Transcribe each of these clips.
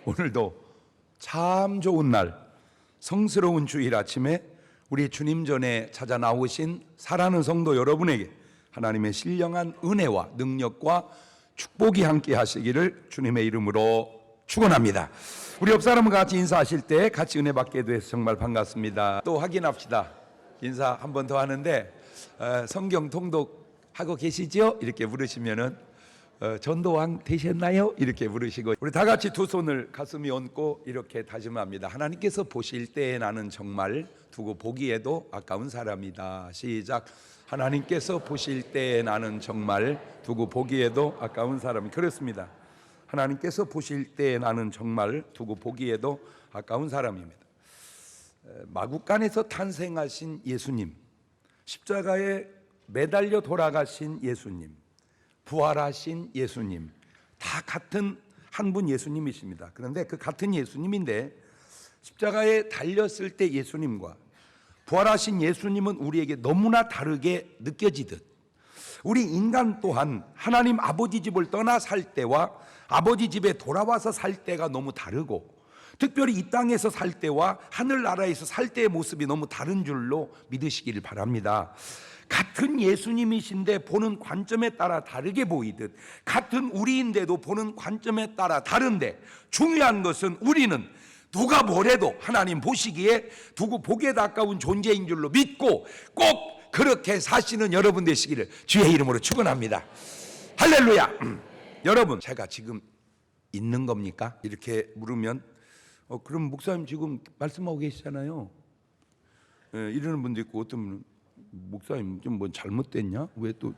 오늘도 참 좋은 날, 성스러운 주일 아침에 우리 주님 전에 찾아 나오신 사랑하는 성도 여러분에게 하나님의 신령한 은혜와 능력과 축복이 함께 하시기를 주님의 이름으로 축원합니다. 우리 옆 사람과 같이 인사하실 때 같이 은혜 받게 돼서 정말 반갑습니다. 또 확인합시다. 인사 한 번 더 하는데 성경 통독하고 계시죠? 이렇게 물으시면은 전도왕 되셨나요? 이렇게 물으시고, 우리 다 같이 두 손을 가슴에 얹고 이렇게 다짐합니다. 하나님께서 보실 때 나는 정말 두고 보기에도 아까운 사람이다. 시작. 하나님께서 보실 때 나는 정말 두고 보기에도 아까운 사람이. 그렇습니다. 하나님께서 보실 때 나는 정말 두고 보기에도 아까운 사람입니다. 마구간에서 탄생하신 예수님, 십자가에 매달려 돌아가신 예수님, 부활하신 예수님, 다 같은 한 분 예수님이십니다. 그런데 그 같은 예수님인데 십자가에 달렸을 때 예수님과 부활하신 예수님은 우리에게 너무나 다르게 느껴지듯, 우리 인간 또한 하나님 아버지 집을 떠나 살 때와 아버지 집에 돌아와서 살 때가 너무 다르고, 특별히 이 땅에서 살 때와 하늘나라에서 살 때의 모습이 너무 다른 줄로 믿으시기를 바랍니다. 같은 예수님이신데 보는 관점에 따라 다르게 보이듯, 같은 우리인데도 보는 관점에 따라 다른데, 중요한 것은 우리는 누가 뭐래도 하나님 보시기에 두고 보기에 가까운 존재인 줄로 믿고 꼭 그렇게 사시는 여러분 되시기를 주의 이름으로 축원합니다. 할렐루야. 여러분, 제가 지금 있는 겁니까? 이렇게 물으면 그럼 목사님 지금 말씀하고 계시잖아요. 이러는 분도 있고, 어떤 분은 목사님 좀 뭐 잘못됐냐? 왜 또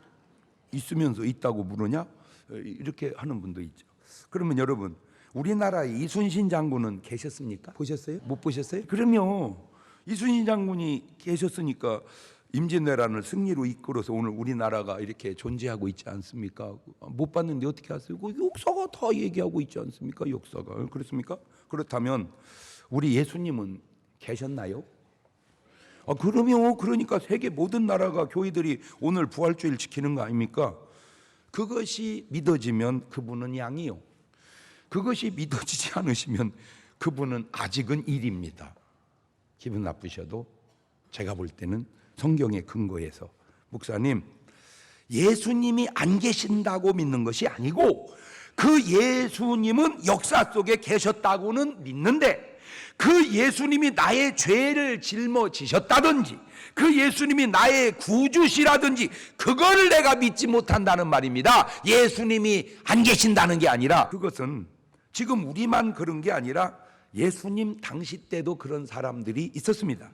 있으면서 있다고 물으냐? 이렇게 하는 분도 있죠. 그러면 여러분, 우리나라에 이순신 장군은 계셨습니까? 보셨어요? 못 보셨어요? 그러면 이순신 장군이 계셨으니까 임진왜란을 승리로 이끌어서 오늘 우리나라가 이렇게 존재하고 있지 않습니까? 못 봤는데 어떻게 하세요? 역사가 다 얘기하고 있지 않습니까? 역사가. 그렇습니까? 그렇다면 우리 예수님은 계셨나요? 그러니까 세계 모든 나라가, 교회들이 오늘 부활주일 지키는 거 아닙니까? 그것이 믿어지면 그분은 양이요, 그것이 믿어지지 않으시면 그분은 아직은 일입니다. 기분 나쁘셔도 제가 볼 때는 성경의 근거에서, 목사님, 예수님이 안 계신다고 믿는 것이 아니고 그 예수님은 역사 속에 계셨다고는 믿는데, 그 예수님이 나의 죄를 짊어지셨다든지 그 예수님이 나의 구주시라든지 그거를 내가 믿지 못한다는 말입니다. 예수님이 안 계신다는 게 아니라, 그것은 지금 우리만 그런 게 아니라 예수님 당시 때도 그런 사람들이 있었습니다.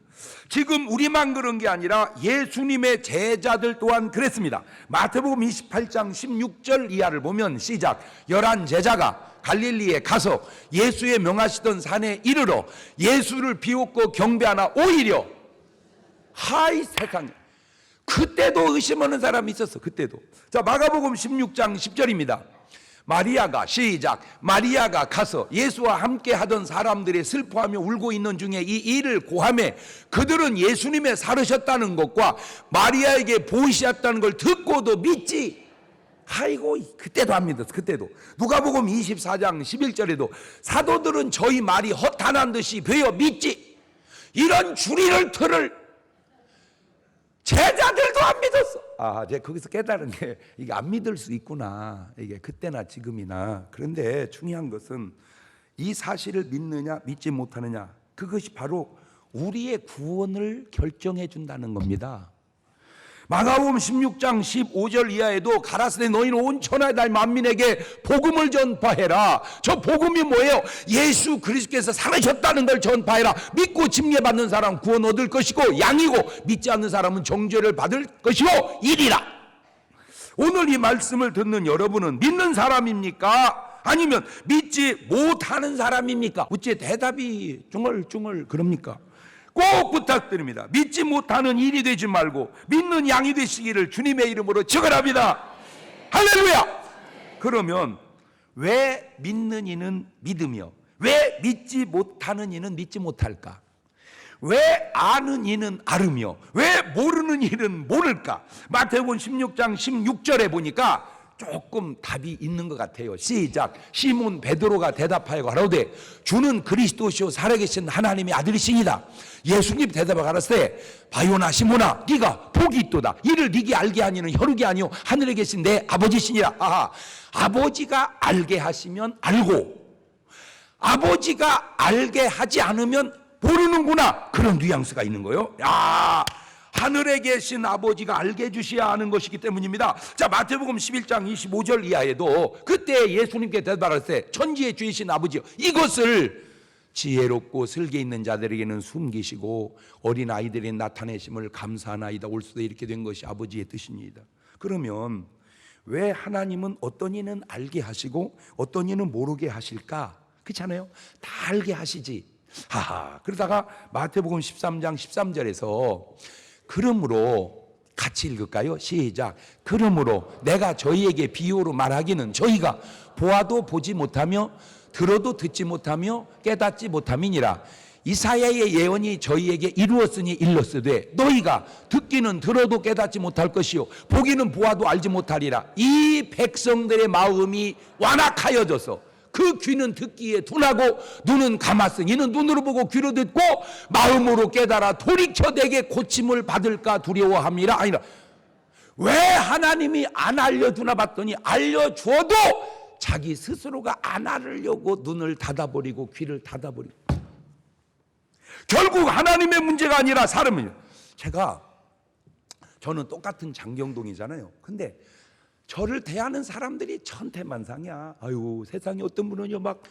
지금 우리만 그런 게 아니라 예수님의 제자들 또한 그랬습니다. 마태복음 28장 16절 이하를 보면, 시작. 11 제자가 갈릴리에 가서 예수의 명하시던 산에 이르러 예수를 비웃고 경배하나 오히려, 하이 세상에, 그때도 의심하는 사람이 있었어. 그때도. 자, 마가복음 16장 10절입니다. 마리아가, 시작. 마리아가 가서 예수와 함께 하던 사람들이 슬퍼하며 울고 있는 중에 이 일을 고하매 그들은 예수님의 살으셨다는 것과 마리아에게 보이셨다는 걸 듣고도 믿지. 아이고, 그때도 안 믿었어. 그때도. 누가복음 24장 11절에도 사도들은 저희 말이 허탄한 듯이 되어 믿지. 이런 줄이를 틀을 제자들도 안 믿었어. 제가 거기서 깨달은 게, 이게 안 믿을 수 있구나. 이게 그때나 지금이나. 그런데 중요한 것은 이 사실을 믿느냐 믿지 못하느냐, 그것이 바로 우리의 구원을 결정해 준다는 겁니다. 마가복음 16장 15절 이하에도 가라사대 너희는 온 천하의 날 만민에게 복음을 전파해라. 저 복음이 뭐예요? 예수 그리스도께서 살으셨다는 걸 전파해라. 믿고 침례받는 사람 구원 얻을 것이고 양이고, 믿지 않는 사람은 정죄를 받을 것이고 일이라. 오늘 이 말씀을 듣는 여러분은 믿는 사람입니까? 아니면 믿지 못하는 사람입니까? 어째 대답이 중얼중얼 그럽니까? 꼭 부탁드립니다. 믿지 못하는 일이 되지 말고 믿는 양이 되시기를 주님의 이름으로 축원합니다. 할렐루야. 그러면 왜 믿는 이는 믿으며 왜 믿지 못하는 이는 믿지 못할까? 왜 아는 이는 알으며 왜 모르는 이는 모를까? 마태복음 16장 16절에 보니까 조금 답이 있는 것 같아요. 시작. 시몬 베드로가 대답하여 가로되 주는 그리스도시요 살아계신 하나님의 아들이시니라. 예수님 대답하여 가라사대 바요나 시몬아 네가 복이 있도다. 이를 네게 알게 하니는 혈육이 아니요 하늘에 계신 내 아버지시니라. 아하, 아버지가 알게 하시면 알고 아버지가 알게 하지 않으면 모르는구나. 그런 뉘앙스가 있는 거예요. 하늘에 계신 아버지가 알게 해주셔야 하는 것이기 때문입니다. 자, 마태복음 11장 25절 이하에도 그때 예수님께 대답하셨을 때 천지의 주이신 아버지여 이것을 지혜롭고 슬기 있는 자들에게는 숨기시고 어린 아이들이 나타내심을 감사하나이다. 올 수도 이렇게 된 것이 아버지의 뜻입니다. 그러면 왜 하나님은 어떤 이는 알게 하시고 어떤 이는 모르게 하실까? 그렇잖아요. 다 알게 하시지. 그러다가 마태복음 13장 13절에서 그러므로 같이 읽을까요? 시작. 그러므로 내가 저희에게 비유로 말하기는 저희가 보아도 보지 못하며 들어도 듣지 못하며 깨닫지 못함이니라. 이사야의 예언이 저희에게 이루었으니 일렀으되 너희가 듣기는 들어도 깨닫지 못할 것이요 보기는 보아도 알지 못하리라. 이 백성들의 마음이 완악하여져서 그 귀는 듣기에 둔하고 눈은 감았으니 이는 눈으로 보고 귀로 듣고 마음으로 깨달아 돌이켜 내게 고침을 받을까 두려워함이라. 아니라 왜 하나님이 안 알려주나 봤더니 알려주어도 자기 스스로가 안 알으려고 눈을 닫아버리고 귀를 닫아버리고 결국 하나님의 문제가 아니라 사람이에요. 저는 똑같은 장경동이잖아요. 근데 저를 대하는 사람들이 천태만상이야. 아유, 세상에 어떤 분은요 막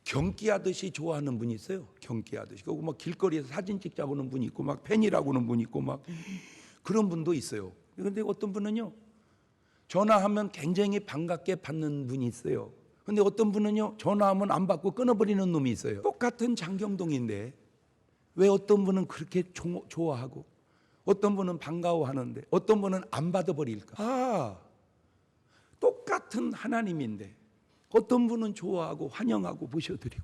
경기하듯이 좋아하는 분이 있어요. 경기하듯이. 그리고 막 길거리에서 사진 찍자고 하는 분이 있고 막 팬이라고 하는 분이 있고 막 그런 분도 있어요. 그런데 어떤 분은요 전화하면 굉장히 반갑게 받는 분이 있어요. 근데 어떤 분은요 전화하면 안 받고 끊어버리는 놈이 있어요. 똑같은 장경동인데 왜 어떤 분은 그렇게 좋아하고 어떤 분은 반가워하는데 어떤 분은 안 받아버릴까? 똑같은 하나님인데 어떤 분은 좋아하고 환영하고 모셔드리고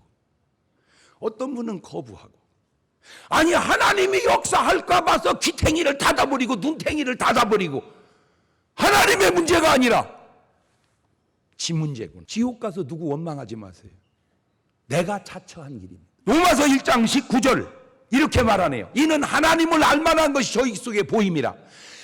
어떤 분은 거부하고 아니 하나님이 역사할까 봐서 귀탱이를 닫아버리고 눈탱이를 닫아버리고 하나님의 문제가 아니라 지 문제군. 지옥 가서 누구 원망하지 마세요. 내가 자처한 길입니다. 로마서 1장 19절 이렇게 말하네요. 이는 하나님을 알만한 것이 저희 속에 보임이라.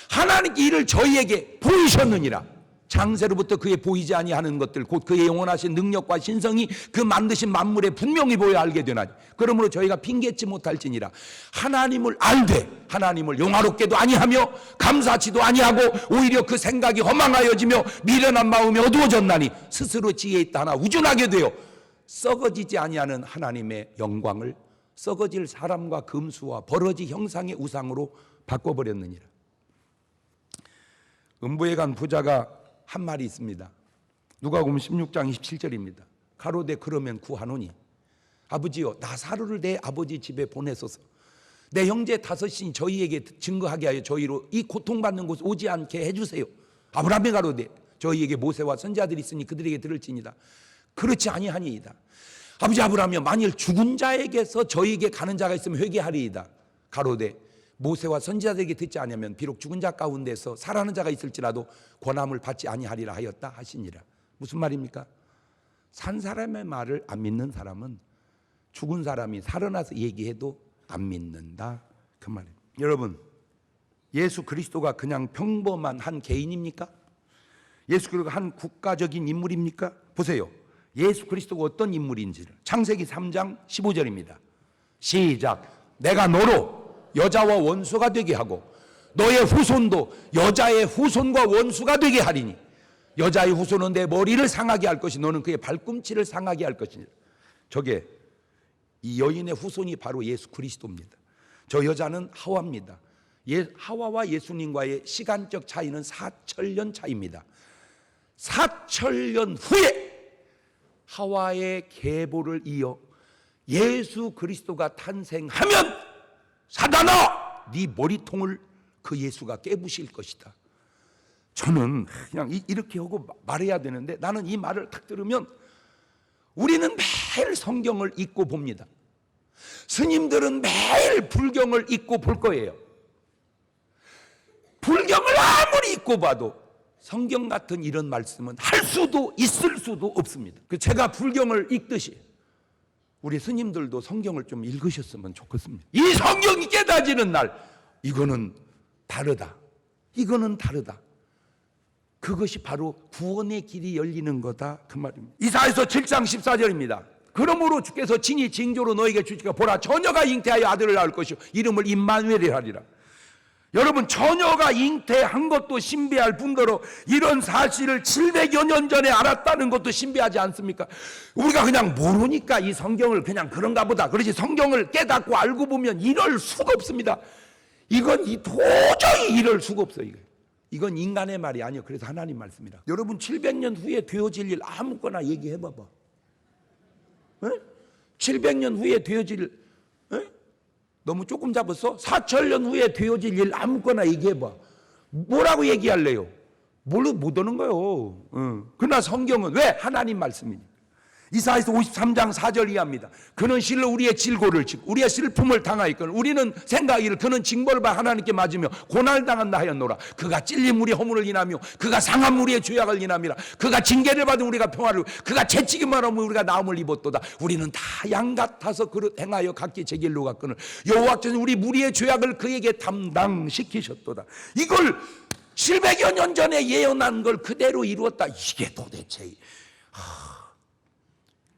하나님께 이를 저희에게 보이셨느니라. 창세로부터 그의 보이지 아니하는 것들 곧 그의 영원하신 능력과 신성이 그 만드신 만물에 분명히 보여 알게 되나니 그러므로 저희가 핑계치 못할지니라. 하나님을 알되 하나님을 영화롭게도 아니하며 감사치도 아니하고 오히려 그 생각이 허망하여지며 미련한 마음이 어두워졌나니 스스로 지혜 있다 하나 우준하게 되어 썩어지지 아니하는 하나님의 영광을 썩어질 사람과 금수와 버러지 형상의 우상으로 바꿔버렸느니라. 음부에 간 부자가 한 말이 있습니다. 누가복음 16장 27절입니다. 가로되 그러면 구하노니 아버지여 나사로를 내 아버지 집에 보내소서. 내 형제 다섯인 저희에게 증거하게 하여 저희로 이 고통받는 곳 오지 않게 해주세요. 아브라함이 가로되 저희에게 모세와 선지자들이 있으니 그들에게 들을지니라. 그렇지 아니하니이다. 아버지 아브라함이여 만일 죽은 자에게서 저희에게 가는 자가 있으면 회개하리이다. 가로되 모세와 선지자들에게 듣지 아니하면 비록 죽은 자 가운데서 살아나는 자가 있을지라도 권함을 받지 아니하리라 하였다 하시니라. 무슨 말입니까? 산 사람의 말을 안 믿는 사람은 죽은 사람이 살아나서 얘기해도 안 믿는다 그 말입니다. 여러분 예수 그리스도가 그냥 평범한 한 개인입니까? 예수 그리스도가 한 국가적인 인물입니까? 보세요. 예수 그리스도가 어떤 인물인지를 창세기 3장 15절입니다. 시작. 내가 너로 여자와 원수가 되게 하고 너의 후손도 여자의 후손과 원수가 되게 하리니 여자의 후손은 내 머리를 상하게 할 것이 너는 그의 발꿈치를 상하게 할 것이니라. 저게 이 여인의 후손이 바로 예수 그리스도입니다. 저 여자는 하와입니다. 하와와 예수님과의 시간적 차이는 4,000년 차이입니다. 4,000년 후에 하와의 계보를 이어 예수 그리스도가 탄생하면 사단아 네 머리통을 그 예수가 깨부실 것이다. 저는 그냥 이렇게 하고 말해야 되는데 나는 이 말을 딱 들으면 우리는 매일 성경을 읽고 봅니다. 스님들은 매일 불경을 읽고 볼 거예요. 불경을 아무리 읽고 봐도 성경 같은 이런 말씀은 할 수도 있을 수도 없습니다. 제가 불경을 읽듯이 우리 스님들도 성경을 좀 읽으셨으면 좋겠습니다. 이 성경이 깨닫지는 날, 이거는 다르다. 이거는 다르다. 그것이 바로 구원의 길이 열리는 거다, 그 말입니다. 이사야서 7장 14절입니다. 그러므로 주께서 친히 징조로 너에게 주시기가, 보라 처녀가 잉태하여 아들을 낳을 것이요 이름을 임마누엘이라 하리라. 여러분, 처녀가 잉태한 것도 신비할 뿐더러 이런 사실을 700여 년 전에 알았다는 것도 신비하지 않습니까? 우리가 그냥 모르니까 이 성경을 그냥 그런가 보다. 그렇지, 성경을 깨닫고 알고 보면 이럴 수가 없습니다. 이건 도저히 이럴 수가 없어요. 이건 인간의 말이 아니에요. 그래서 하나님 말씀이라. 여러분, 700년 후에 되어질 일 아무거나 얘기해 봐봐. 700년 후에 되어질 일, 너무 조금 잡았어? 4000년 후에 되어질 일 아무거나 얘기해봐. 뭐라고 얘기할래요? 뭘로 못 오는 거예요. 그러나 성경은 왜? 하나님 말씀이니까. 이사야서 53장 4절 이하입니다. 그는 실로 우리의 질고를 지고 우리의 슬픔을 당하였거늘 우리는 생각하기를 그는 징벌을 받아 하나님께 맞으며 고난을 당한다 하였노라. 그가 찔림 우리의 허물을 인하며 그가 상함 우리의 죄악을 인함이라. 그가 징계를 받은 우리가 평화를, 그가 채찍임을 하며 우리가 나음을 입었도다. 우리는 다 양 같아서 그릇 행하여 각기 제 길로 갔거늘 여호와께서는 우리 무리의 죄악을 그에게 담당시키셨도다. 이걸 700여 년 전에 예언한 걸 그대로 이루었다. 이게 도대체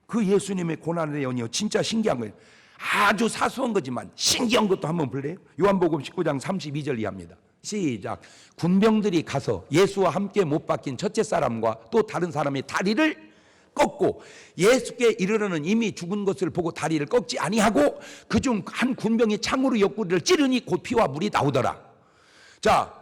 그 예수님의 고난의 예언이요, 진짜 신기한 거예요. 아주 사소한 거지만 신기한 것도 한번 볼래요? 요한복음 19장 32절 이하입니다. 시작. 군병들이 가서 예수와 함께 못 박힌 첫째 사람과 또 다른 사람의 다리를 꺾고 예수께 이르러는 이미 죽은 것을 보고 다리를 꺾지 아니하고 그중 한 군병이 창으로 옆구리를 찌르니 곧 피와 물이 나오더라. 자,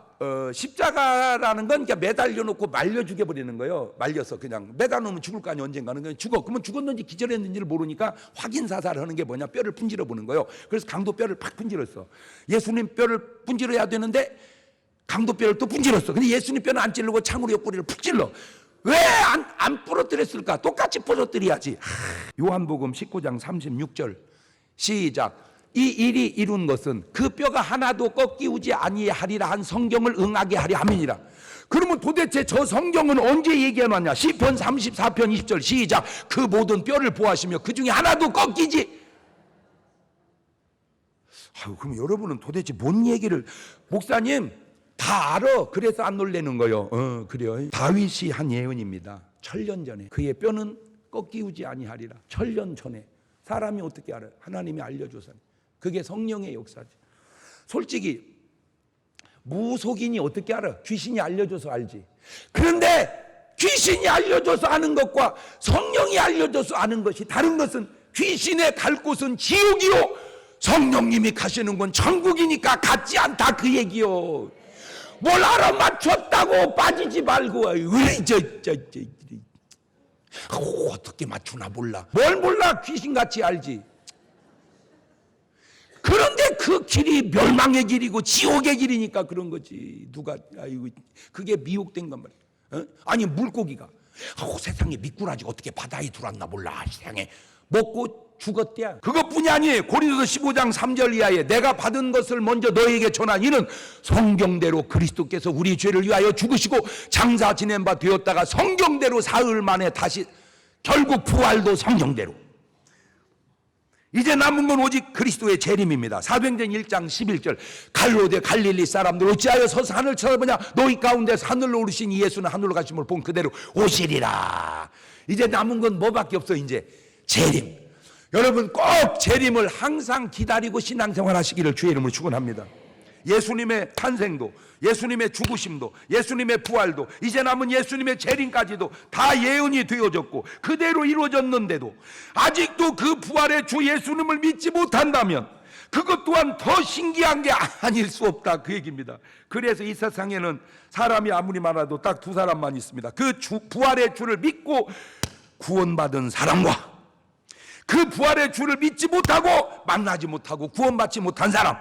십자가라는 건 그냥 매달려 놓고 말려 죽여버리는 거예요. 말려서 그냥 매달려 놓으면 죽을 거 아니야, 언젠가는. 그냥 죽어. 그러면 죽었는지 기절했는지를 모르니까 확인 사살을 하는 게 뭐냐, 뼈를 분질러 보는 거예요. 그래서 강도 뼈를 팍 분질렀어. 예수님 뼈를 분질러야 되는데 강도 뼈를 또 분질렀어. 근데 예수님 뼈는 안 찌르고 창으로 옆구리를 푹 찔러. 왜 안 부러뜨렸을까? 똑같이 부러뜨려야지. 요한복음 19장 36절 시작. 이 일이 이룬 것은 그 뼈가 하나도 꺾이우지 아니하리라 한 성경을 응하게 하려 함이니라. 그러면 도대체 저 성경은 언제 얘기해놨냐? 시편 34편 20절 시작. 그 모든 뼈를 보아시며 그 중에 하나도 꺾이지. 그럼 여러분은 도대체 뭔 얘기를, 목사님 다 알아. 그래서 안 놀래는 거요. 그래요. 다윗이 한 예언입니다. 1000년 전에 그의 뼈는 꺾이우지 아니하리라. 1000년 전에. 사람이 어떻게 알아요? 하나님이 알려줘서. 그게 성령의 역사지. 솔직히 무속인이 어떻게 알아? 귀신이 알려줘서 알지. 그런데 귀신이 알려줘서 아는 것과 성령이 알려줘서 아는 것이 다른 것은, 귀신의 갈 곳은 지옥이요 성령님이 가시는 건 천국이니까 같지 않다, 그 얘기요. 뭘 알아맞췄다고 빠지지 말고. 어떻게 맞추나 몰라. 뭘 몰라. 귀신같이 알지. 그런데 그 길이 멸망의 길이고 지옥의 길이니까 그런 거지. 누가, 아이고, 그게 미혹된 건 말이야. 아니, 물고기가 세상에 미꾸라지 어떻게 바다에 들어왔나 몰라. 세상에 먹고 죽었대야. 그것뿐이 아니에요. 고린도서 15장 3절 이하에 내가 받은 것을 먼저 너에게 전한 이는 성경대로 그리스도께서 우리 죄를 위하여 죽으시고 장사 지낸 바 되었다가 성경대로 사흘 만에 다시 결국 부활도 성경대로. 이제 남은 건 오직 그리스도의 재림입니다. 사도행전 1장 11절 갈로데 갈릴리 사람들 어찌하여 서서 하늘 쳐다보냐. 너희 가운데서 하늘로 오르신 이 예수는 하늘로 가심을 본 그대로 오시리라. 이제 남은 건 뭐밖에 없어. 이제 재림. 여러분 꼭 재림을 항상 기다리고 신앙생활 하시기를 주의 이름으로 축원합니다. 예수님의 탄생도, 예수님의 죽으심도, 예수님의 부활도, 이제 남은 예수님의 재림까지도 다 예언이 되어졌고 그대로 이루어졌는데도 아직도 그 부활의 주 예수님을 믿지 못한다면 그것 또한 더 신기한 게 아닐 수 없다, 그 얘기입니다. 그래서 이 세상에는 사람이 아무리 많아도 딱 두 사람만 있습니다. 그 부활의 주를 믿고 구원받은 사람과 그 부활의 주를 믿지 못하고 만나지 못하고 구원받지 못한 사람.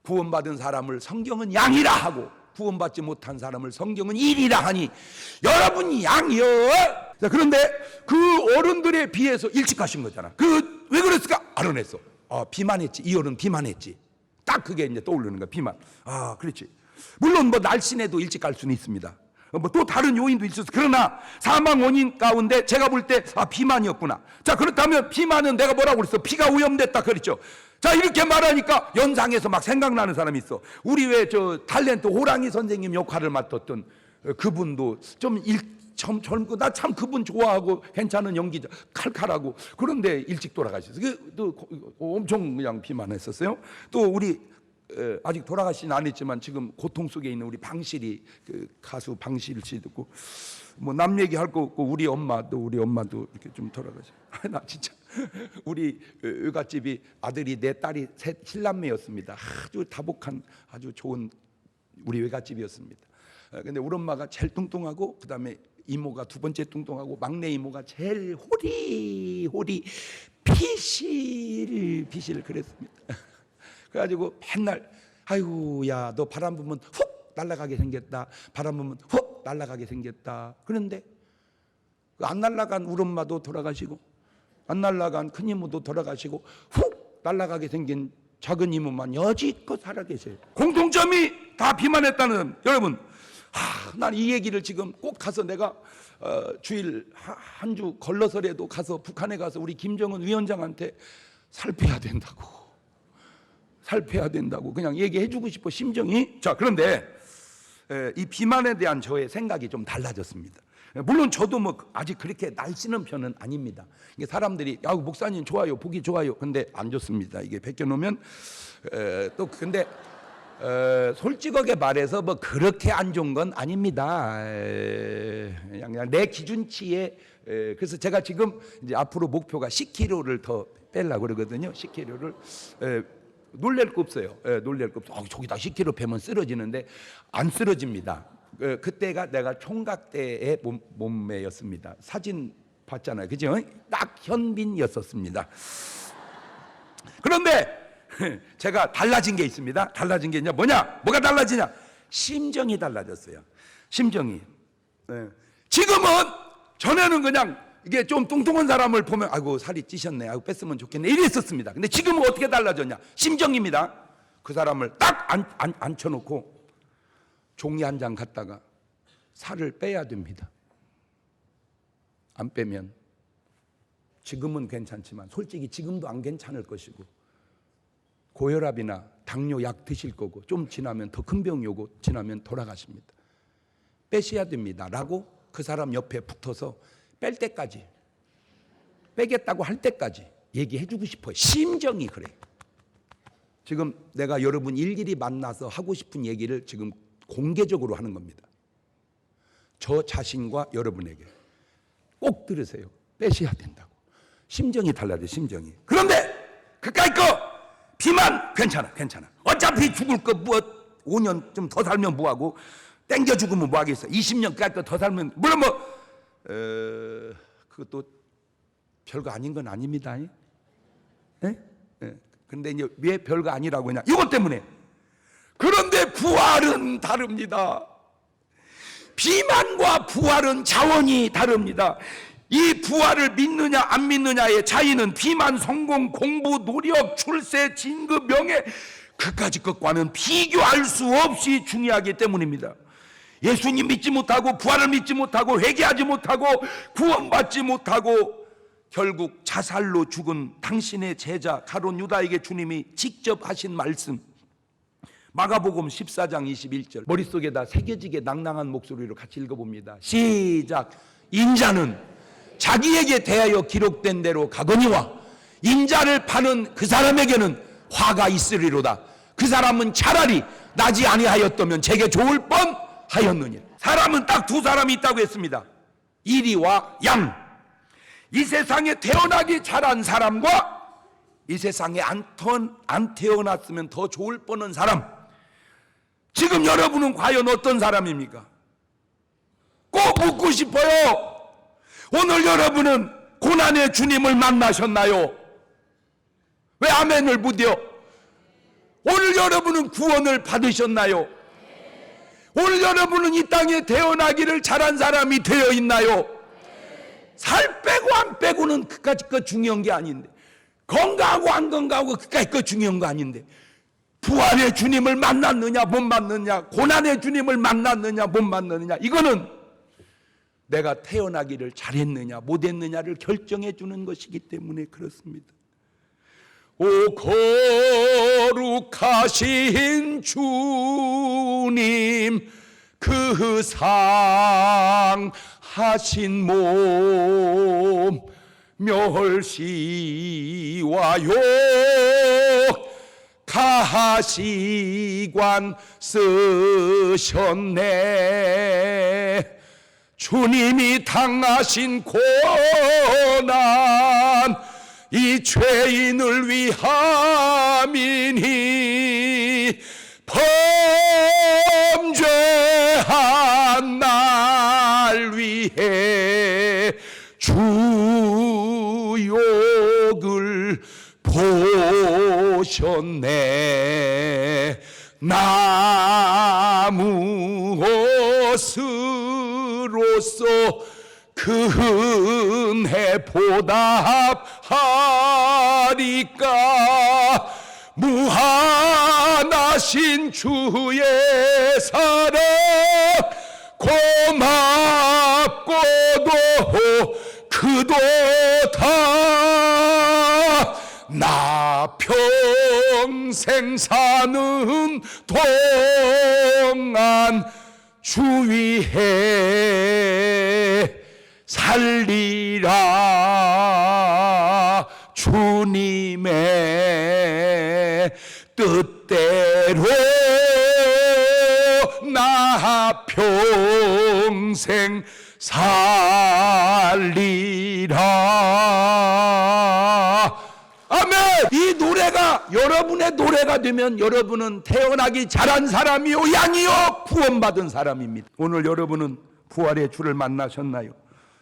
구원받은 사람을 성경은 양이라 하고 구원받지 못한 사람을 성경은 일이라 하니 여러분이 양이요. 자, 그런데 그 어른들에 비해서 일찍 가신 거잖아. 왜 그랬을까? 알아냈어. 비만했지. 이 어른 비만했지. 딱 그게 이제 떠오르는 거야. 비만. 그렇지. 물론 뭐 날씬해도 일찍 갈 수는 있습니다. 뭐 또 다른 요인도 있었어. 그러나 사망 원인 가운데 제가 볼 때 비만이었구나. 자, 그렇다면 비만은 내가 뭐라고 그랬어? 피가 오염됐다 그랬죠. 자, 이렇게 말하니까 연상해서 막 생각나는 사람이 있어. 우리 왜 저 탤런트 호랑이 선생님 역할을 맡았던 그분도 좀 젊고 나 참 그분 좋아하고 괜찮은 연기자, 칼칼하고. 그런데 일찍 돌아가셨어요. 또 엄청 그냥 비만했었어요. 또 우리 아직 돌아가시진 않았지만 지금 고통 속에 있는 우리 방실이, 그 가수 방실 씨도 있고, 뭐 남 얘기할 거 없고 우리 엄마도 이렇게 좀 돌아가셨어요. 나 진짜 우리 의갓집이 아들이 네 딸이 셋 칠남매였습니다. 아주 다복한 아주 좋은 우리 외갓집이었습니다. 근데 우리 엄마가 제일 뚱뚱하고, 그 다음에 이모가 두 번째 뚱뚱하고, 막내 이모가 제일 호리 피실 그랬습니다. 그래가지고 맨날 아이고 야 너 바람 불면 훅 날아가게 생겼다, 바람 불면 훅 날아가게 생겼다. 그런데 안 날아간 우리 엄마도 돌아가시고, 안 날아간 큰 이모도 돌아가시고, 훅 날아가게 생긴 작은 이모만 여지껏 살아계세요. 공통점이 다 비만했다는. 여러분, 난 이 얘기를 지금 꼭 가서 내가 주일 한 주 걸러서라도 가서 북한에 가서 우리 김정은 위원장한테 살펴야 된다고 그냥 얘기해주고 싶어, 심정이. 자, 그런데 이 비만에 대한 저의 생각이 좀 달라졌습니다. 물론 저도 뭐 아직 그렇게 날씬한 편은 아닙니다. 이게 사람들이 야 목사님 좋아요, 보기 좋아요. 근데 안 좋습니다. 이게 벗겨놓으면 또 근데 솔직하게 말해서 뭐 그렇게 안 좋은 건 아닙니다. 그냥 내 기준치에. 그래서 제가 지금 이제 앞으로 목표가 10kg를 더 빼려고 그러거든요. 10kg를. 놀랄 거 없어요. 놀랄 거 없어. 저기다 10kg 빼면 쓰러지는데 안 쓰러집니다. 그때가 내가 총각 때의 몸매였습니다. 사진 봤잖아요, 그죠? 딱 현빈이었었습니다. 그런데 제가 달라진 게 있습니다. 달라진 게 이제 뭐가 달라지냐? 심정이 달라졌어요. 심정이. 지금은, 전에는 그냥 이게 좀 뚱뚱한 사람을 보면 아이고 살이 찌셨네, 아이고 뺐으면 좋겠네, 이랬었습니다. 근데 지금은 어떻게 달라졌냐? 심정입니다. 그 사람을 딱 앉혀놓고 종이 한 장 갖다가 살을 빼야 됩니다. 안 빼면 지금은 괜찮지만 솔직히 지금도 안 괜찮을 것이고, 고혈압이나 당뇨 약 드실 거고, 좀 지나면 더 큰 병이 오고 지나면 돌아가십니다. 빼셔야 됩니다 라고 그 사람 옆에 붙어서 뺄 때까지, 빼겠다고 할 때까지 얘기해 주고 싶어요. 심정이 그래. 지금 내가 여러분 일일이 만나서 하고 싶은 얘기를 지금 공개적으로 하는 겁니다. 저 자신과 여러분에게 꼭 들으세요. 빼셔야 된다고. 심정이 달라져, 심정이. 그런데 그까이 거 비만 괜찮아. 어차피 죽을 거 뭐 5년 좀 더 살면 뭐하고, 땡겨 죽으면 뭐하겠어. 20년까지 더 살면, 물론 뭐 그것도 별거 아닌 건 아닙니다. 그런데 이제 왜 별거 아니라고 하냐? 이것 때문에. 그런데 부활은 다릅니다. 비만과 부활은 차원이 다릅니다. 이 부활을 믿느냐 안 믿느냐의 차이는 비만, 성공, 공부, 노력, 출세, 진급, 명예, 그까지 것과는 비교할 수 없이 중요하기 때문입니다. 예수님 믿지 못하고, 부활을 믿지 못하고, 회개하지 못하고, 구원받지 못하고 결국 자살로 죽은 당신의 제자 가룟 유다에게 주님이 직접 하신 말씀, 마가복음 14장 21절 머릿속에다 새겨지게 낭낭한 목소리로 같이 읽어봅니다. 시작. 인자는 자기에게 대하여 기록된 대로 가거니와 인자를 파는 그 사람에게는 화가 있으리로다. 그 사람은 차라리 나지 아니하였다면 제게 좋을 뻔하였느니라. 사람은 딱 두 사람이 있다고 했습니다. 이리와 양. 이 세상에 태어나기 잘한 사람과 이 세상에 안 태어났으면 더 좋을 뻔한 사람. 지금 여러분은 과연 어떤 사람입니까? 꼭 묻고 싶어요. 오늘 여러분은 고난의 주님을 만나셨나요? 왜 아멘을 못해요? 오늘 여러분은 구원을 받으셨나요? 오늘 여러분은 이 땅에 태어나기를 잘한 사람이 되어 있나요? 살 빼고 안 빼고는 그까짓 거 중요한 게 아닌데, 건강하고 안 건강하고 그까짓 거 중요한 거 아닌데, 부활의 주님을 만났느냐 못 만났느냐, 고난의 주님을 만났느냐 못 만났느냐, 이거는 내가 태어나기를 잘했느냐 못했느냐를 결정해 주는 것이기 때문에 그렇습니다. 오 거룩하신 주님, 그 상하신 몸 멸시와 욕 가시관 쓰셨네. 주님이 당하신 고난 이 죄인을 위함이니 범죄한 날 위해 주욕을 보셨네. 나무 옷으로서 그 은혜 보답하리까. 무한하신 주의 사랑 고맙고도 그도다. 나 평생 사는 동안 주 위에 살리라. 주님의 뜻대로 나 평생 살리라. 아멘. 이 노래가 여러분의 노래가 되면 여러분은 태어나기 잘한 사람이요 양이요 구원받은 사람입니다. 오늘 여러분은 부활의 주를 만나셨나요?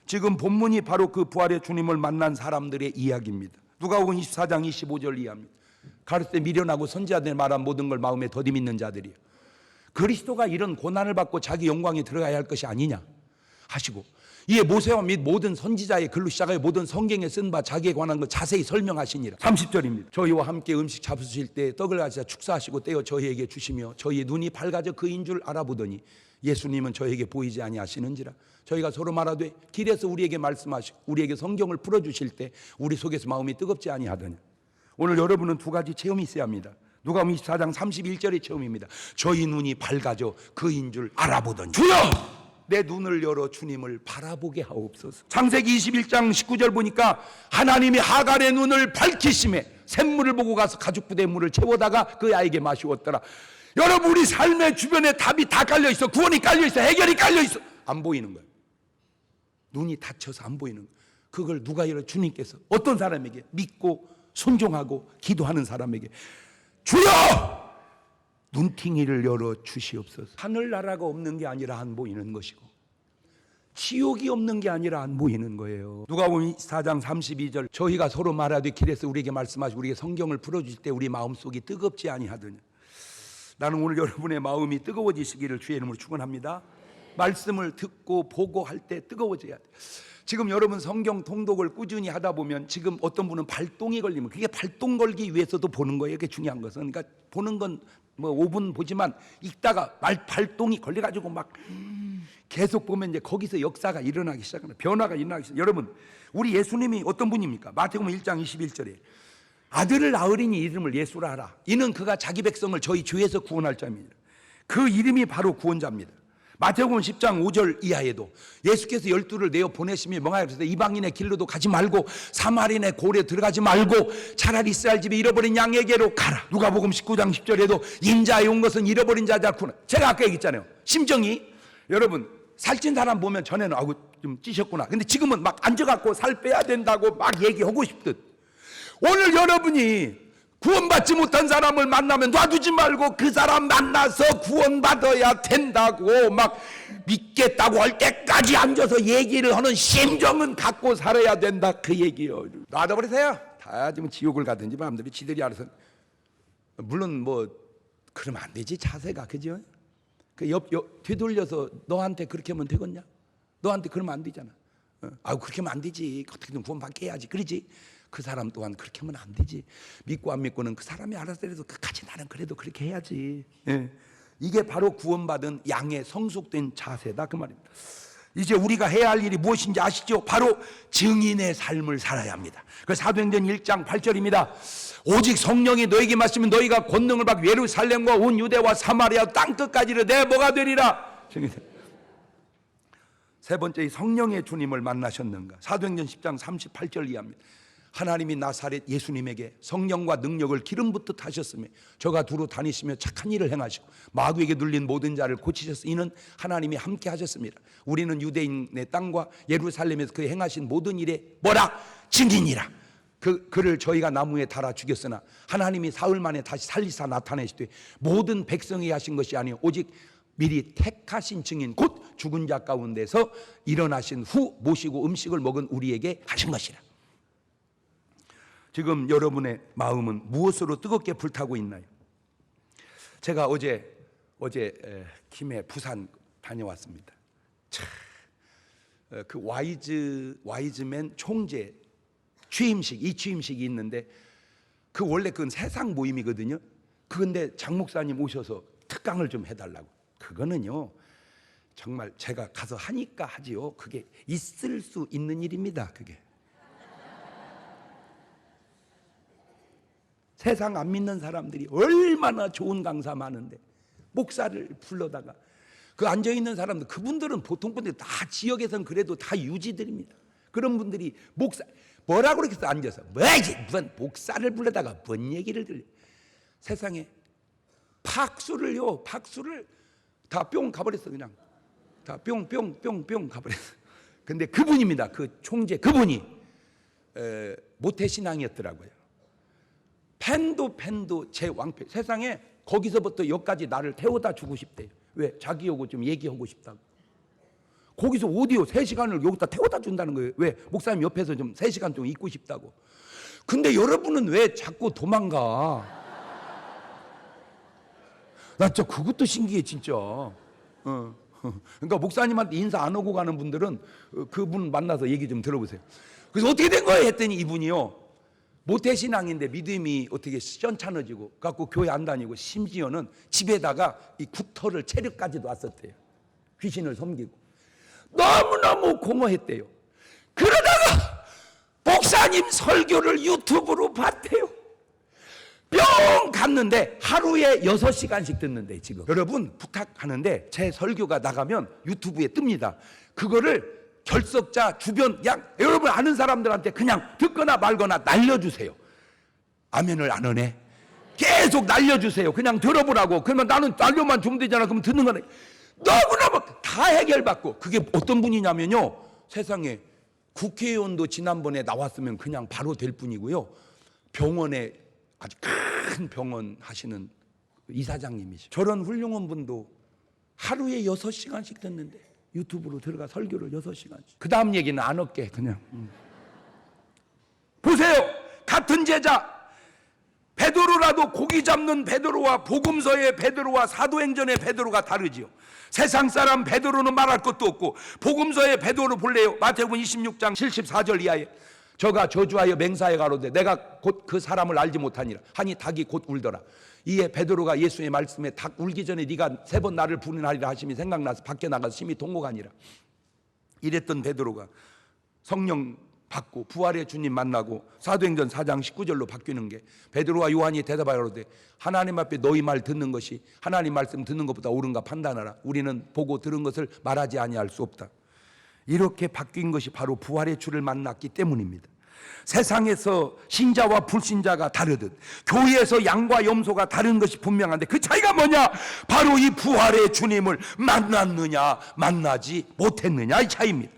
지금 본문이 바로 그 부활의 주님을 만난 사람들의 이야기입니다. 누가복음 24장 25절 이하입니다. 가르쳐 미련하고 선지자들이 말한 모든 걸 마음에 더디 믿는 자들이요, 그리스도가 이런 고난을 받고 자기 영광에 들어가야 할 것이 아니냐 하시고, 이에 모세와 및 모든 선지자의 글로 시작하여 모든 성경에 쓴 바 자기에 관한 것 자세히 설명하시니라. 30절입니다. 저희와 함께 음식 잡수실 때 떡을 가지사 축사하시고 떼어 저희에게 주시며 저희의 눈이 밝아져 그인 줄 알아보더니 예수님은 저희에게 보이지 아니하시는지라. 저희가 서로 말하되 길에서 우리에게 말씀하시고 우리에게 성경을 풀어주실 때 우리 속에서 마음이 뜨겁지 아니하더냐. 오늘 여러분은 두 가지 체험이 있어야 합니다. 누가복음 24장 31절의 체험입니다. 저희 눈이 밝아져 그인 줄 알아보더니 주여 내 눈을 열어 주님을 바라보게 하옵소서. 창세기 21장 19절 보니까 하나님이 하갈의 눈을 밝히심에 샘물을 보고 가서 가죽부대에 물을 채워다가 그 아이에게 마시웠더라. 여러분, 우리 삶의 주변에 답이 다 깔려있어. 구원이 깔려있어. 해결이 깔려있어. 안 보이는 거예요. 눈이 닫혀서 안 보이는 거예요. 그걸 누가 열어? 주님께서. 어떤 사람에게? 믿고 순종하고 기도하는 사람에게 주여 눈팅이를 열어 주시옵소서. 하늘나라가 없는 게 아니라 안 보이는 것이고 지옥이 없는 게 아니라 안 보이는 거예요. 누가복음 4장 32절 저희가 서로 말하되 길에서 우리에게 말씀하시고 우리에게 성경을 풀어주실 때 우리 마음속이 뜨겁지 아니하더냐. 나는 오늘 여러분의 마음이 뜨거워지시기를 주의 이름으로 축원합니다. 말씀을 듣고 보고 할 때 뜨거워져야 돼. 지금 여러분 성경 통독을 꾸준히 하다 보면 지금 어떤 분은 발동이 걸리면 그게 발동 걸기 위해서도 보는 거예요. 그게 중요한 것은. 그러니까 보는 건 뭐 5분 보지만 읽다가 발동이 걸려가지고 막 계속 보면 이제 거기서 역사가 일어나기 시작합니다. 변화가 일어나기 시작. 여러분, 우리 예수님이 어떤 분입니까? 마태복음 1장 21절에 아들을 낳으리니 이름을 예수라 하라. 이는 그가 자기 백성을 저희 죄에서 구원할 자입니다. 그 이름이 바로 구원자입니다. 마태복음 10장 5절 이하에도 예수께서 12를 내어 보내시며 명하여 그러시되 이방인의 길로도 가지 말고 사마리아인의 고래 들어가지 말고 차라리 이스라엘 집에 잃어버린 양에게로 가라. 누가복음 19장 10절에도 인자에 온 것은 잃어버린 자자 구나. 제가 아까 얘기했잖아요. 심정이 여러분 살찐 사람 보면 전에는 아우 좀 찌셨구나. 근데 지금은 막 앉아갖고 살 빼야 된다고 막 얘기하고 싶듯 오늘 여러분이 구원받지 못한 사람을 만나면 놔두지 말고 그 사람 만나서 구원받아야 된다고 막 믿겠다고 할 때까지 앉아서 얘기를 하는 심정은 갖고 살아야 된다 그 얘기요. 놔둬버리세요. 다 지금 지옥을 가든지 마음대로 지들이 알아서. 물론 뭐 그러면 안 되지 자세가. 그죠? 그 되돌려서 너한테 그렇게 하면 되겠냐? 너한테 그러면 안 되잖아. 아우 그렇게 하면 안 되지. 어떻게든 구원받게 해야지. 그러지? 그 사람 또한 그렇게 하면 안 되지. 믿고 안 믿고는 그 사람이 알아서 해도 끝까지 나는 그래도 그렇게 해야지. 예. 이게 바로 구원받은 양의 성숙된 자세다 그 말입니다. 이제 우리가 해야 할 일이 무엇인지 아시죠? 바로 증인의 삶을 살아야 합니다. 그 사도행전 1장 8절입니다. 오직 성령이 너에게 말씀은 너희가 권능을 받고 예루살렘과 온 유대와 사마리아 땅끝까지를 내 뭐가 되리라. 세 번째, 이 성령의 주님을 만나셨는가? 사도행전 10장 38절 이하입니다. 하나님이 나사렛 예수님에게 성령과 능력을 기름 붓듯 하셨으며 저가 두루 다니시며 착한 일을 행하시고 마귀에게 눌린 모든 자를 고치셨으니 이는 하나님이 함께 하셨습니다. 우리는 유대인의 땅과 예루살렘에서 그 행하신 모든 일에 뭐라? 증인이라. 그를 저희가 나무에 달아 죽였으나 하나님이 사흘 만에 다시 살리사 나타내시되 모든 백성이 하신 것이 아니요 오직 미리 택하신 증인 곧 죽은 자 가운데서 일어나신 후 모시고 음식을 먹은 우리에게 하신 것이라. 지금 여러분의 마음은 무엇으로 뜨겁게 불타고 있나요? 제가 어제 김해 부산 다녀왔습니다. 그 와이즈맨 총재 취임식, 이 취임식이 있는데 그 원래 그건 세상 모임이거든요. 그런데 장 목사님 오셔서 특강을 좀 해달라고. 그거는요 정말 제가 가서 하니까 하지요. 그게 있을 수 있는 일입니다. 그게 세상 안 믿는 사람들이 얼마나 좋은 강사 많은데 목사를 불러다가 그 앉아있는 사람들, 그분들은 보통 분들 다 지역에선 그래도 다 유지들입니다. 그런 분들이 목사 뭐라고 그렇게 앉아서 뭐지 무슨 목사를 불러다가 뭔 얘기를 들려. 세상에 박수를 다 뿅 가버렸어. 그냥 다 뿅 가버렸어. 근데 그분입니다. 그 총재 그분이 모태신앙이었더라고요. 팬도 제 왕패. 세상에 거기서부터 여기까지 나를 태워다 주고 싶대요. 왜? 자기하고 좀 얘기하고 싶다고. 거기서 오디오 3시간을 여기다 태워다 준다는 거예요. 왜? 목사님 옆에서 좀 3시간 좀 있고 싶다고. 근데 여러분은 왜 자꾸 도망가? 나 진짜 그것도 신기해 진짜. 그러니까 목사님한테 인사 안 하고 가는 분들은 그분 만나서 얘기 좀 들어보세요. 그래서 어떻게 된 거예요? 했더니 이분이요 모태신앙인데 믿음이 어떻게 시원찮아지고 갖고 교회 안 다니고 심지어는 집에다가 이 구터를 체력까지도 왔었대요. 귀신을 섬기고 너무너무 공허했대요. 그러다가 목사님 설교를 유튜브로 봤대요. 뿅 갔는데 하루에 6시간씩 듣는데 지금 여러분 부탁하는데 제 설교가 나가면 유튜브에 뜹니다. 그거를 결석자 주변 여러분 아는 사람들한테 그냥 듣거나 말거나 날려주세요. 아멘을 안 하네. 계속 날려주세요. 그냥 들어보라고. 그러면 나는 날려만 주면 되잖아. 그러면 듣는 거네. 너무너무 다 해결받고. 그게 어떤 분이냐면요 세상에 국회의원도 지난번에 나왔으면 그냥 바로 될 뿐이고요 병원에 아주 큰 병원 하시는 이사장님이시죠. 저런 훌륭한 분도 하루에 6시간씩 듣는데 유튜브로 들어가 설교를 6시간씩. 그 다음 얘기는 안 할게 그냥. 보세요. 같은 제자 베드로라도 고기 잡는 베드로와 복음서의 베드로와 사도행전의 베드로가 다르지요. 세상 사람 베드로는 말할 것도 없고 복음서의 베드로 볼래요. 마태복음 26장 74절 이하에 저가 저주하여 맹사에 가로되 내가 곧 그 사람을 알지 못하니라 하니 닭이 곧 울더라. 이에 베드로가 예수의 말씀에 닭 울기 전에 네가 3번 나를 부인하리라 하심이 생각나서 밖에 나가서 심히 동고하니라. 이랬던 베드로가 성령 받고 부활의 주님 만나고 사도행전 4장 19절로 바뀌는 게 베드로와 요한이 대답하여 가로되 하나님 앞에 너희 말 듣는 것이 하나님 말씀 듣는 것보다 옳은가 판단하라. 우리는 보고 들은 것을 말하지 아니할 수 없다. 이렇게 바뀐 것이 바로 부활의 주를 만났기 때문입니다. 세상에서 신자와 불신자가 다르듯 교회에서 양과 염소가 다른 것이 분명한데 그 차이가 뭐냐? 바로 이 부활의 주님을 만났느냐 만나지 못했느냐 이 차이입니다.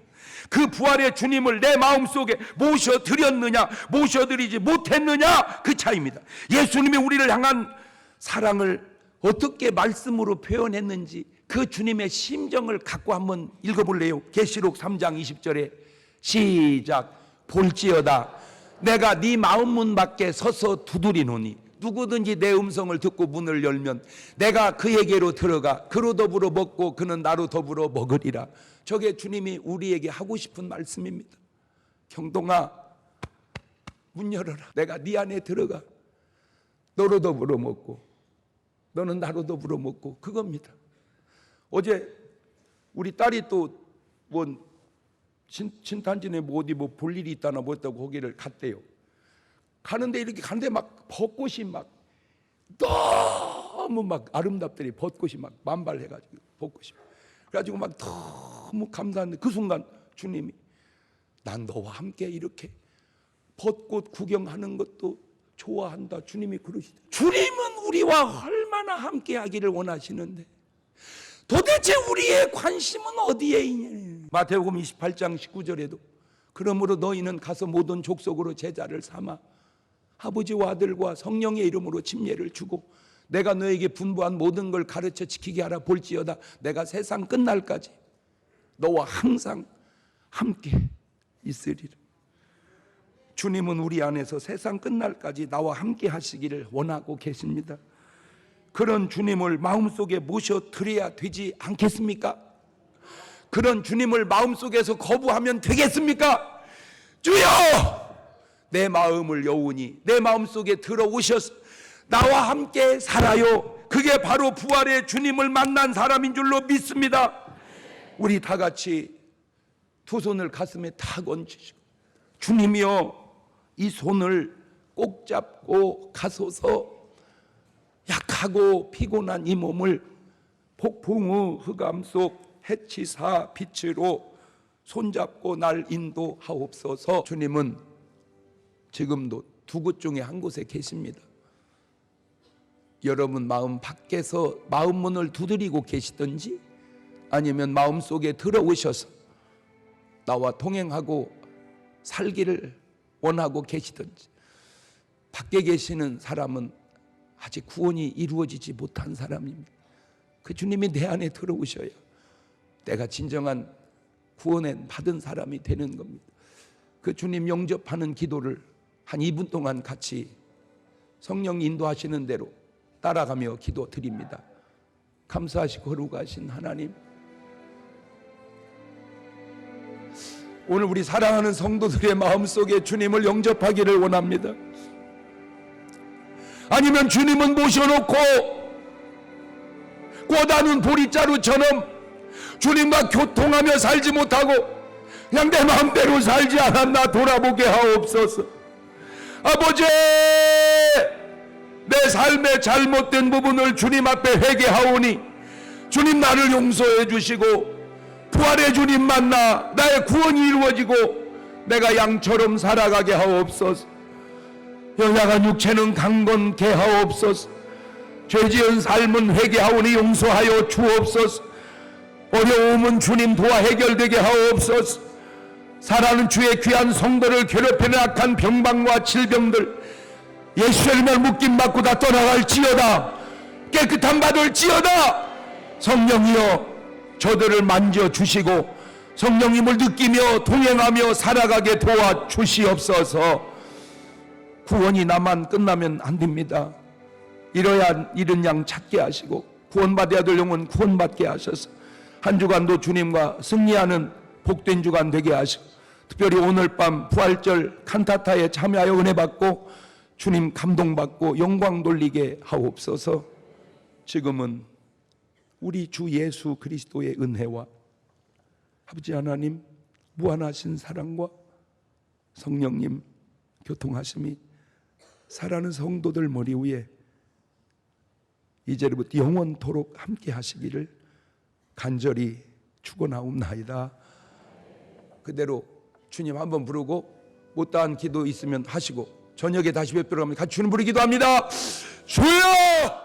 그 부활의 주님을 내 마음속에 모셔드렸느냐 모셔드리지 못했느냐 그 차이입니다. 예수님이 우리를 향한 사랑을 어떻게 말씀으로 표현했는지 그 주님의 심정을 갖고 한번 읽어볼래요? 계시록 3장 20절에 시작. 볼지어다 내가 네 마음문 밖에 서서 두드리노니 누구든지 내 음성을 듣고 문을 열면 내가 그에게로 들어가 그로 더불어 먹고 그는 나로 더불어 먹으리라. 저게 주님이 우리에게 하고 싶은 말씀입니다. 경동아 문 열어라. 내가 네 안에 들어가. 너로도 불어먹고 너는 나로도 불어먹고 그겁니다. 어제 우리 딸이 또 뭐 신탄진에 뭐 어디 뭐 볼 일이 있다나 뭐 했다고 거기를 갔대요. 가는데 이렇게 가는데 막 벚꽃이 막 너무 막 아름답더니 벚꽃이 막 만발해가지고 벚꽃이 그래가지고 막 너무 감사한데 그 순간 주님이 난 너와 함께 이렇게 벚꽃 구경하는 것도 좋아한다. 주님이 그러시죠. 주님은 우리와 얼마나 함께 하기를 원하시는데 도대체 우리의 관심은 어디에 있냐. 마태복음 28장 19절에도 그러므로 너희는 가서 모든 족속으로 제자를 삼아 아버지와 아들과 성령의 이름으로 침례를 주고 내가 너에게 분부한 모든 걸 가르쳐 지키게 하라. 볼지어다 내가 세상 끝날까지 너와 항상 함께 있으리라. 주님은 우리 안에서 세상 끝날까지 나와 함께 하시기를 원하고 계십니다. 그런 주님을 마음속에 모셔드려야 되지 않겠습니까? 그런 주님을 마음속에서 거부하면 되겠습니까? 주여! 내 마음을 여우니 내 마음속에 들어오셔서 나와 함께 살아요. 그게 바로 부활의 주님을 만난 사람인 줄로 믿습니다. 우리 다 같이 두 손을 가슴에 탁 얹으시고 주님이여 이 손을 꼭 잡고 가소서. 약하고 피곤한 이 몸을 폭풍우 흑암 속 해치사 빛으로 손잡고 날 인도하옵소서. 주님은 지금도 두 곳 중에 한 곳에 계십니다. 여러분 마음 밖에서 마음 문을 두드리고 계시든지 아니면 마음속에 들어오셔서 나와 동행하고 살기를 원하고 계시든지 밖에 계시는 사람은 아직 구원이 이루어지지 못한 사람입니다. 그 주님이 내 안에 들어오셔야 내가 진정한 구원을 받은 사람이 되는 겁니다. 그 주님 영접하는 기도를 한 2분 동안 같이 성령 인도하시는 대로 따라가며 기도 드립니다. 감사하시고 거룩하신 하나님, 오늘 우리 사랑하는 성도들의 마음속에 주님을 영접하기를 원합니다. 아니면 주님은 모셔놓고 꽂아놓은 보리자루처럼 주님과 교통하며 살지 못하고 그냥 내 마음대로 살지 않았나 돌아보게 하옵소서. 아버지, 내 삶의 잘못된 부분을 주님 앞에 회개하오니 주님 나를 용서해 주시고 부활의 주님 만나 나의 구원이 이루어지고 내가 양처럼 살아가게 하옵소서. 연약한 육체는 강건케 하옵소서. 죄지은 삶은 회개하오니 용서하여 주옵소서. 어려움은 주님 도와 해결되게 하옵소서. 사랑하는 주의 귀한 성도를 괴롭히는 악한 병방과 질병들 예수의 이름으로 묶임받고 다 떠나갈지어다. 깨끗한 받을지어다. 성령이여 저들을 만져주시고 성령님을 느끼며 동행하며 살아가게 도와주시옵소서. 구원이 나만 끝나면 안 됩니다. 잃은 양 찾게 하시고 구원받아야 될 영혼 구원받게 하셔서 한 주간도 주님과 승리하는 복된 주간 되게 하시고 특별히 오늘 밤 부활절 칸타타에 참여하여 은혜 받고 주님 감동받고 영광 돌리게 하옵소서. 지금은 우리 주 예수 그리스도의 은혜와 아버지 하나님 무한하신 사랑과 성령님 교통하심이 사랑하는 성도들 머리 위에 이제부터 영원토록 함께 하시기를 간절히 축원하옵나이다. 그대로 주님 한번 부르고 못다한 기도 있으면 하시고 저녁에 다시 뵙도록 합니다. 같이 주님 부르기도 합니다. 주여!